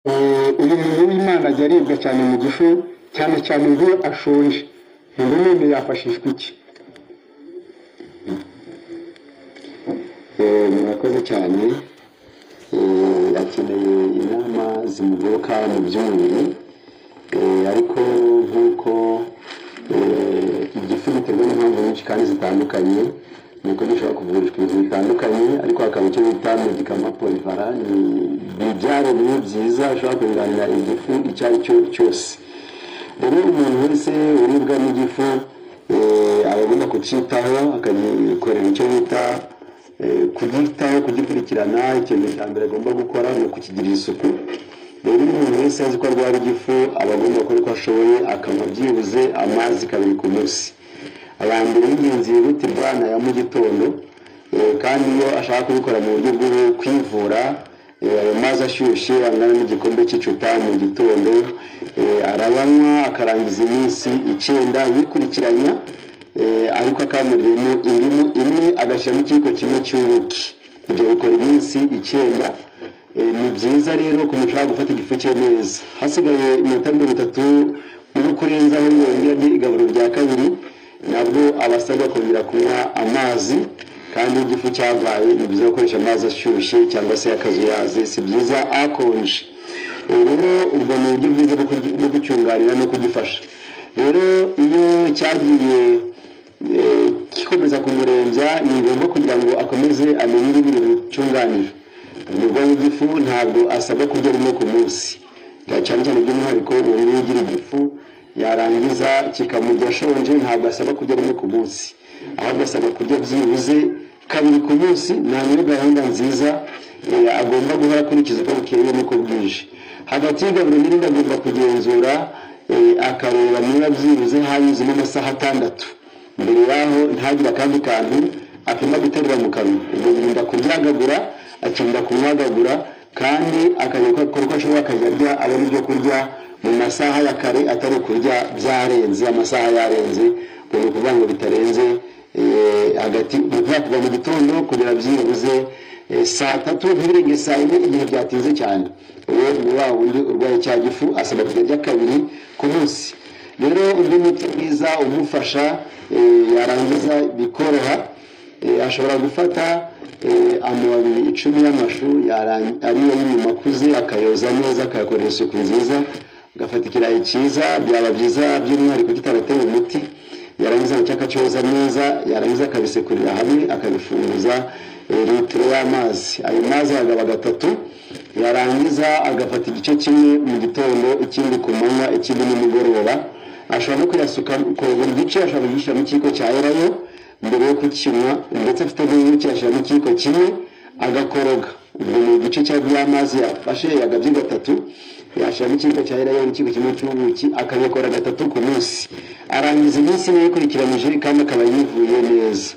uyu muntu w'Imana ajya aribwa cyane mu gifu, cyane cyane iyo ashonje. None yafashishwa iki? Murakoze cyane. Akeneye inama zimugoboka mu by'umubiri, ariko nk'uko igifu giterwa n'impamvu nyinshi kandi zitandukanye, nuko gishobora kuvurishwa ibintu bitandukanye, ariko hakaba icyo bita medicament polyvalent, ni ibyaremwe byiza bishobora kunganira igifu icyo ari cyo cyose. Rero umuntu wese uribwa n'igifu aba agomba kucyitaho, akagikorera icyo bita kugitaho, kugikurikirana. Ikintu cya mbere agomba gukora ni ukukigirira isuku. Rero umuntu wese azi ko arwara igifu aba agomba gukora uko ashoboye, akanywa byibuze amazi 2 ku munsi. Aya mbere y'ingenzi yihutirwa ni aya mu gitondo, kandi iyo ashaka kubikora mu buryo bwo kwivura, ayo mazi ashyushye angana n'igikombe cy'icupa mu gitondo arayanywa akarangiza iminsi 9 yikurikiranya, ariko akamuriramo indimu imwe agashyiramo ikiyiko kimwe cy'ubuki. Ibyo bikora iminsi 9. Ni byiza rero ko mushaka gufata igifu cye neza. Hasigaye iminota 30 no kurenzaho yongera igaburo rya kabiri, nabwo abasabwa kongera kunywa amazi, kandi igifu cyabaye ni byiza gukoresha amazi ashyushye cyangwa se akazuyaze, si byiza akonje. Rero ubwo ni uburyo bwiza bwo gucyunganira no kugifasha. Rero iyo cyagiye gikomeza kumurembya, ni ngombwa kugira ngo akomeze amenye ibintu bicyunganira. Umurwayi w'igifu ntabwo asabwa kurya rimwe ku munsi, cyane cyane by'umwihariko uwo ugira igifu yarangiza kikamujya ashonje, ntabwo asabwa kurya rimwe ku munsi, ahubwo asabwa kurya byibuze 2 ku munsi. Niyo gahunda nziza agomba guhora akurikiza uko bukeye n'uko bwije. Hagati y'igaburo n'irindi agomba kugenzura, akareba niba byibuze hanyuzemo amasaha 6. Mbere yaho ntagire akandi kantu apima guterura mu kanwa. Ubwo birinda kuryagagura, akirinda kumwagagura, kandi akajya akora uko ashobora akajya abona ibyo kurya mu masaha ya kare, atari kurya byarenze amasaha yarenze. Ni ukuvuga ngo bitarenze hagati kuva mu gitondo kugera byibuze saa 3, ntibirenge saa 4 igihe byatinze cyane. Uwo ni wa wundi urwaye cya gifu asabwa kurya 2 ku munsi. Rero undi muti mwiza umufasha yarangiza bikoroha, ashobora gufata amababi 10 y'amashu ariyo y'inyuma akuze, akayoza neza, akayakorera isuku nziza, agafata ikirayi cyiza, byaba byiza by'umwihariko kitaratewe umuti. Yarangiza akacyoza neza, yarangiza akabisekurira hamwe, akabifunguza litiro y'amazi. Ayo mazi agaba 3, yarangiza agafata igice kimwe mu gitondo, ikindi ku manywa, ikindi nimugoroba. Ashobora no kuyasuka ku buri gice, ashobora kugishyira mu kiko cya erayo mbere yo kukinywa, ndetse afite n'ubuki ashyira mu kiko kimwe agakoroga. Ubwo ni igice cy'amazi yafashe yagabye 3, yashyira mu kiko cya erayo n'ikiko kimwe cy'ubuki, akabikora 3 ku munsi. Arangiza iminsi yikurikiranyije kandi akaba yivuye neza.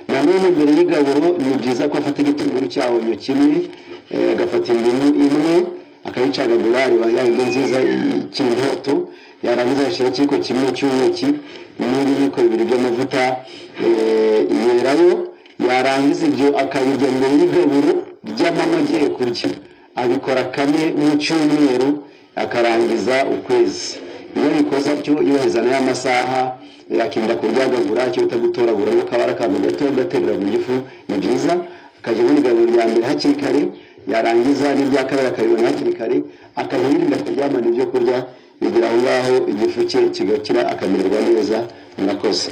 Nanone mbere y'igaburo ni byiza ko afata igitunguru cyahonyo kimwe, agafata indimu imwe, akayicagagura, ariba yayindi nziza cy'intoto. Yarangiza ashyira ikiko kimwe cy'ubuki n'ibiyiko 2 by'amavuta yerayo. Yarangiza ibyo akabirya mbere y'igaburo ry'amanywa agiye kurya. Abikora 4 mu cyumweru, akarangiza ukwezi. Iyo bikoze atyo yubahiriza n'amasaha, yakinda kuryagagura, cyo utagutoragura no kabara akantu gato gaterura mu gifu. Ni byiza akajya mu igaburo rya mbere hakiri kare, yarangiza n'irya kabiri akabibona hakiri kare, akahirinda kuryamana ibyo kurya, bigira aho ngaho igifu cye kigakira akamererwa neza. Murakoze.